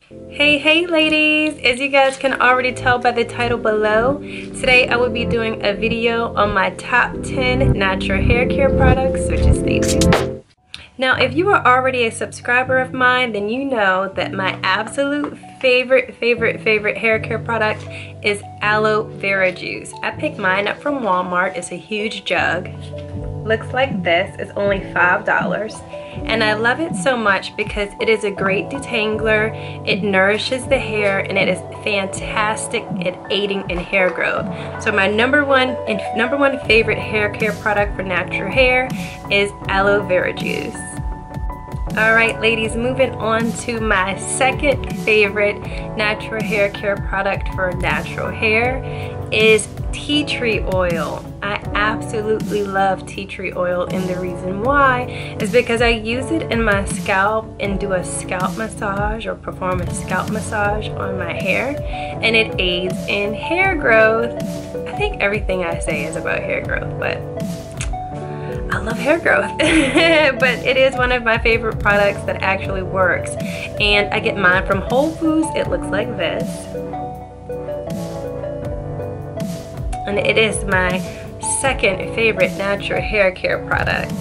Hey ladies, as you guys can already tell by the title below, today I will be doing a video on my top 10 natural hair care products, so just stay tuned. Now if you are already a subscriber of mine, then you know that my absolute favorite hair care product is aloe vera juice. I picked mine up from Walmart. It's a huge jug. Looks like this. It's only $5. And I love it so much because it is a great detangler, it nourishes the hair, and it is fantastic at aiding in hair growth. So my number one favorite hair care product for natural hair is aloe vera juice. Alright ladies, moving on to my second favorite natural hair care product for natural hair is tea tree oil. I absolutely love tea tree oil, and the reason why is because I use it in my scalp and do a scalp massage or perform a scalp massage on my hair, and it aids in hair growth. I think everything I say is about hair growth, but I love hair growth. But it is one of my favorite products that actually works, and I get mine from Whole Foods. It looks like this, and it is my second favorite natural hair care product.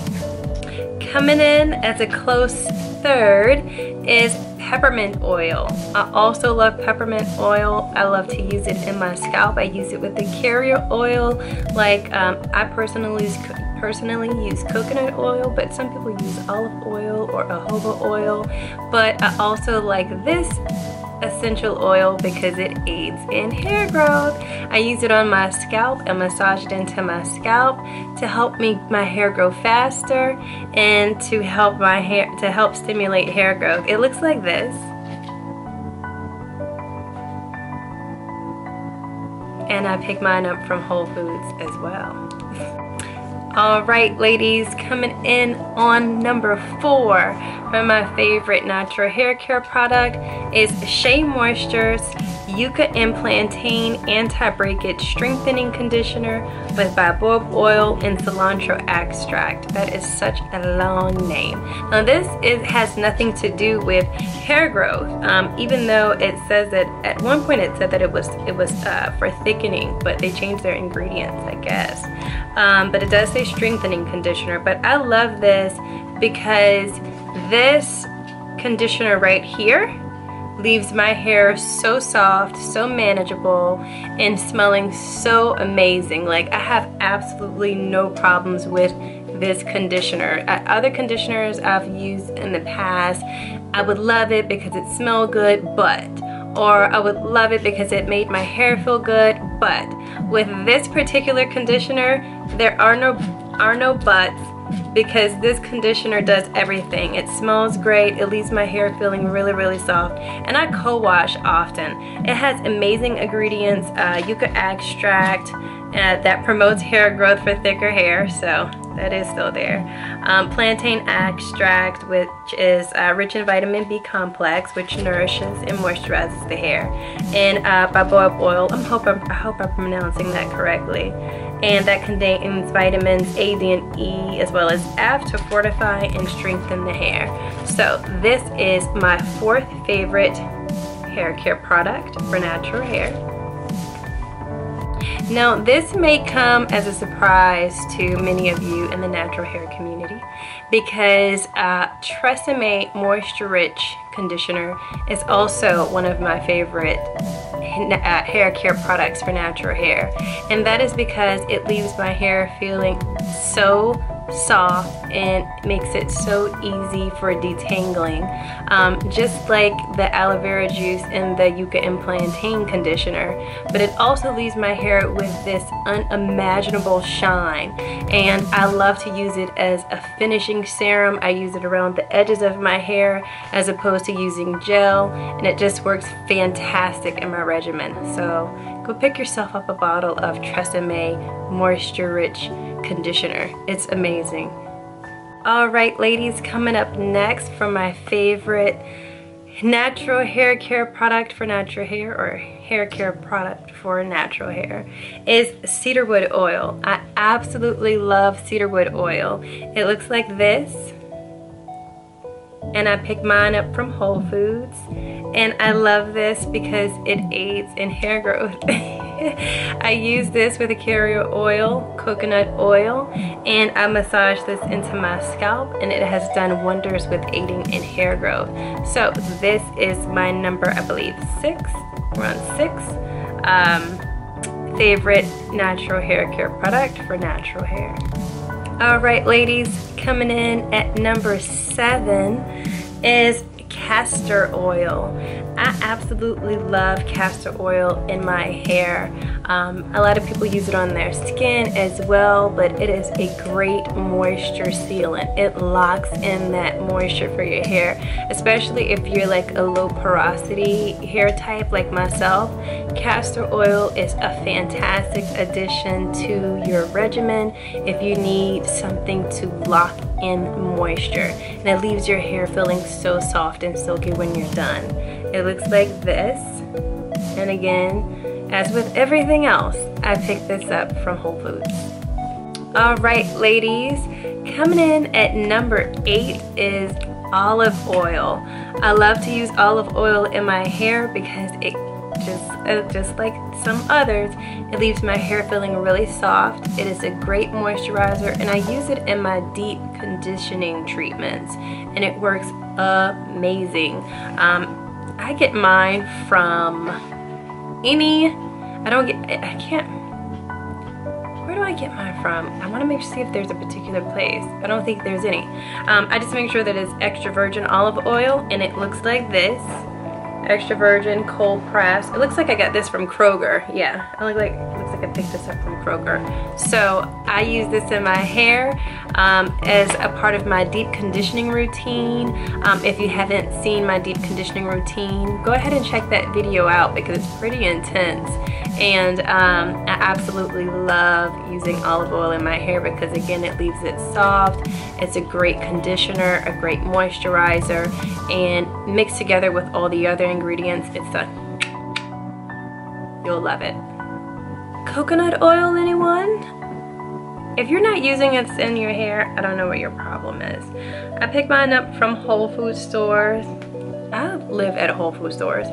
Coming in as a close third is peppermint oil. I also love peppermint oil. I love to use it in my scalp. I use it with the carrier oil. Like I personally use coconut oil, but some people use olive oil or jojoba oil. But I also like this essential oil because it aids in hair growth. I use it on my scalp and massage it into my scalp to help my hair grow faster and to help stimulate hair growth. It looks like this. And I picked mine up from Whole Foods as well. Alright ladies, coming in on number 4 for my favorite natural hair care product is Shea Moistures Yucca and Plantain Anti-Breakage Strengthening Conditioner with baobab oil and cilantro extract. That is such a long name. Now this has nothing to do with hair growth, even though it says that at one point it said that it was for thickening, but they changed their ingredients, I guess. But it does say strengthening conditioner. But I love this because this conditioner right here leaves my hair so soft, so manageable, and smelling so amazing. Like I have absolutely no problems with this conditioner. Other conditioners I've used in the past, I would love it because it smelled good, or I would love it because it made my hair feel good, but with this particular conditioner, there are no buts, because this conditioner does everything. It smells great, it leaves my hair feeling really soft, and I co-wash often. It has amazing ingredients, yucca extract that promotes hair growth for thicker hair, so that is still there. Plantain extract, which is rich in vitamin B complex, which nourishes and moisturizes the hair. And baobab oil, I hope I'm pronouncing that correctly. And that contains vitamins A, D, and E, as well as F to fortify and strengthen the hair. So this is my 4th favorite hair care product for natural hair. Now this may come as a surprise to many of you in the natural hair community, because Tresemme Moisture Rich Conditioner is also one of my favorite hair care products for natural hair, and that is because it leaves my hair feeling so soft and makes it so easy for detangling, just like the aloe vera juice and the yucca and plantain conditioner. But it also leaves my hair with this unimaginable shine, and I love to use it as a finishing serum. I use it around the edges of my hair as opposed to using gel, and it just works fantastic in my regimen. So go pick yourself up a bottle of Tresemme Moisture Rich Conditioner. It's amazing. Alright ladies, coming up next for my favorite natural hair care product for natural hair, or hair care product for natural hair, is Cedar Wood Oil. I absolutely love Cedar Wood Oil. It looks like this, and I picked mine up from Whole Foods. And I love this because it aids in hair growth. I use this with a carrier oil, coconut oil, and I massage this into my scalp, and it has done wonders with aiding in hair growth. So this is my number, I believe, 6. We're on 6. Favorite natural hair care product for natural hair. All right, ladies, coming in at number 7 is Castor Oil. I absolutely love castor oil in my hair. A lot of people use it on their skin as well, but it is a great moisture sealant. It locks in that moisture for your hair, especially if you're like a low porosity hair type like myself. Castor oil is a fantastic addition to your regimen if you need something to lock in moisture, and it leaves your hair feeling so soft and silky when you're done. It looks like this, and again, as with everything else, I picked this up from Whole Foods. All right, ladies, coming in at number 8 is olive oil. I love to use olive oil in my hair because it just like some others, it leaves my hair feeling really soft. It is a great moisturizer, and I use it in my deep conditioning treatments, and it works amazing. I get mine from where do I get mine from? I want to make sure, see if there's a particular place. I don't think there's any. I just make sure that it's extra virgin olive oil, and it looks like this. Extra virgin, cold pressed. It looks like I got this from Kroger. Yeah, it looks like I picked this up from Kroger. So I use this in my hair as a part of my deep conditioning routine. If you haven't seen my deep conditioning routine, go ahead and check that video out because it's pretty intense. And I absolutely love using olive oil in my hair because, again, it leaves it soft. It's a great conditioner, a great moisturizer, and mixed together with all the other ingredients, you'll love it. Coconut oil, anyone? If you're not using it in your hair, I don't know what your problem is. I picked mine up from Whole Food stores. I live at Whole Food stores,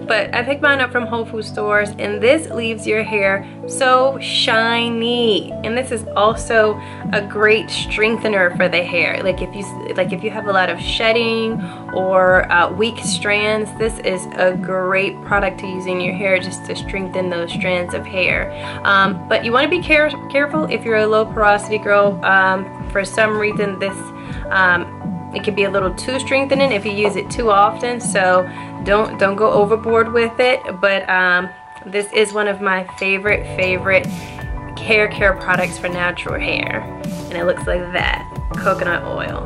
but I picked mine up from Whole Food stores, and this leaves your hair so shiny. And this is also a great strengthener for the hair. Like if you have a lot of shedding or weak strands, this is a great product to use in your hair just to strengthen those strands of hair. But you want to be careful if you're a low porosity girl. For some reason, this it can be a little too strengthening if you use it too often, so don't go overboard with it. But this is one of my favorite hair care products for natural hair, and it looks like that. Coconut oil,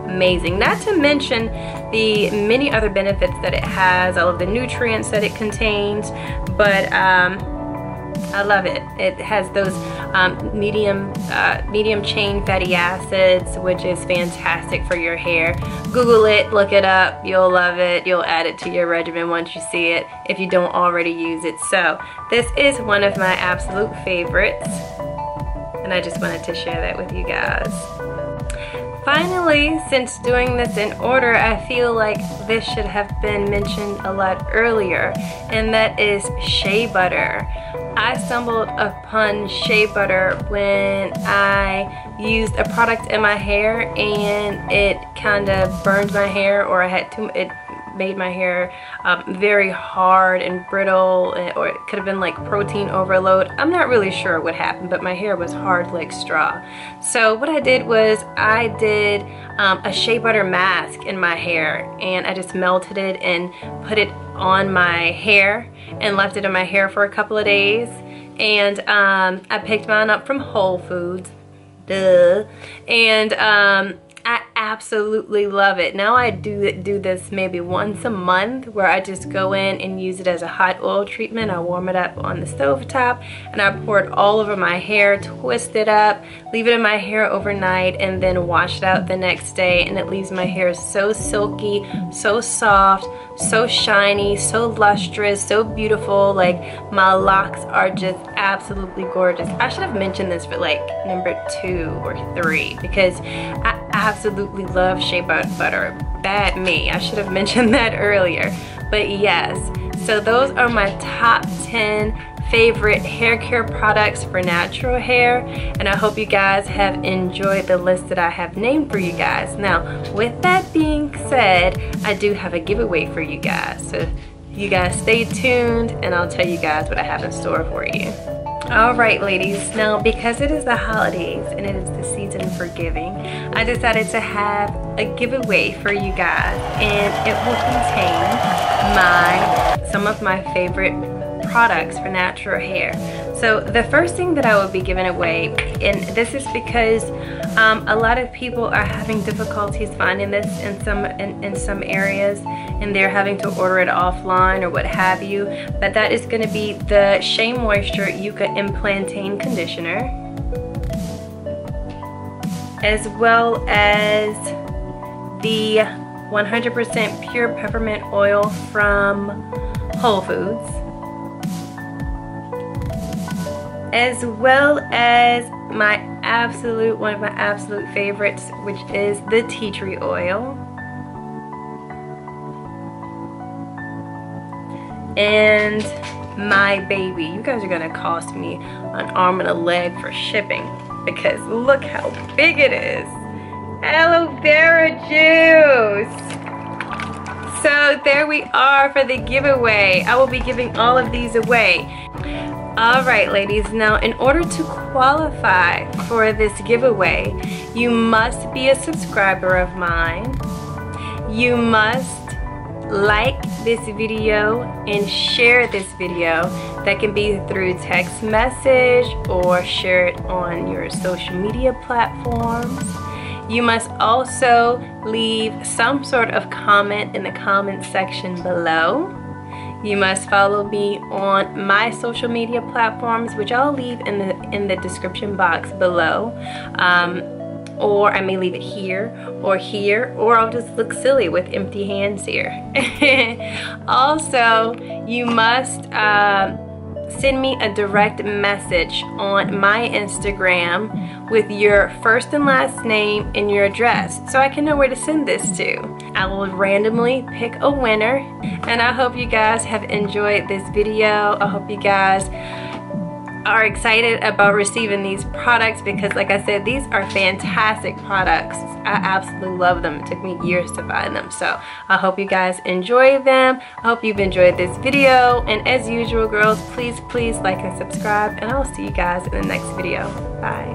amazing. Not to mention the many other benefits that it has, all of the nutrients that it contains, but I love it. It has those medium chain fatty acids, which is fantastic for your hair. Google it, look it up, you'll love it. You'll add it to your regimen once you see it if you don't already use it. So this is one of my absolute favorites, and I just wanted to share that with you guys. Finally, since doing this in order, I feel like this should have been mentioned a lot earlier, and that is Shea Butter. I stumbled upon Shea Butter when I used a product in my hair, and it kind of burned my hair, or it made my hair very hard and brittle, or it could have been like protein overload. I'm not really sure what happened, but my hair was hard like straw. So what I did was I did a Shea Butter mask in my hair, and I just melted it and put it on my hair and left it in my hair for a couple of days. And I picked mine up from Whole Foods, duh, and I absolutely love it. Now I do this maybe once a month, where I just go in and use it as a hot oil treatment. I warm it up on the stove top, and I pour it all over my hair, twist it up, leave it in my hair overnight, and then wash it out the next day, and it leaves my hair so silky, so soft, so shiny, so lustrous, so beautiful. Like, my locks are just absolutely gorgeous. I should have mentioned this for like number 2 or 3, because absolutely love Shea Butter. Bad me, I should have mentioned that earlier. But yes, so those are my top 10 favorite hair care products for natural hair, and I hope you guys have enjoyed the list that I have named for you guys. Now, with that being said, I do have a giveaway for you guys, so you guys stay tuned and I'll tell you guys what I have in store for you. Alright ladies, now because it is the holidays and it is the season for giving, I decided to have a giveaway for you guys, and it will contain some of my favorite products for natural hair. So the first thing that I will be giving away, and this is because a lot of people are having difficulties finding this in some areas, and they're having to order it offline or what have you, but that is going to be the Shea Moisture Yucca Implantain Conditioner, as well as the 100% pure peppermint oil from Whole Foods, as well as one of my absolute favorites, which is the tea tree oil, and my baby. You guys are gonna cost me an arm and a leg for shipping because look how big it is. Aloe Vera juice. So there we are for the giveaway. I will be giving all of these away. Alright ladies, now in order to qualify for this giveaway, you must be a subscriber of mine. You must like this video and share this video. That can be through text message or share it on your social media platforms. You must also leave some sort of comment in the comment section below. You must follow me on my social media platforms, which I'll leave in the description box below. Or I may leave it here, or I'll just look silly with empty hands here. Also, you must send me a direct message on my Instagram with your first and last name and your address so I can know where to send this to. I will randomly pick a winner, and I hope you guys have enjoyed this video. I hope you guys are excited about receiving these products because, like I said, these are fantastic products. I absolutely love them. It took me years to find them. So I hope you guys enjoy them. I hope you've enjoyed this video. And as usual, girls, please like and subscribe. And I'll see you guys in the next video. Bye.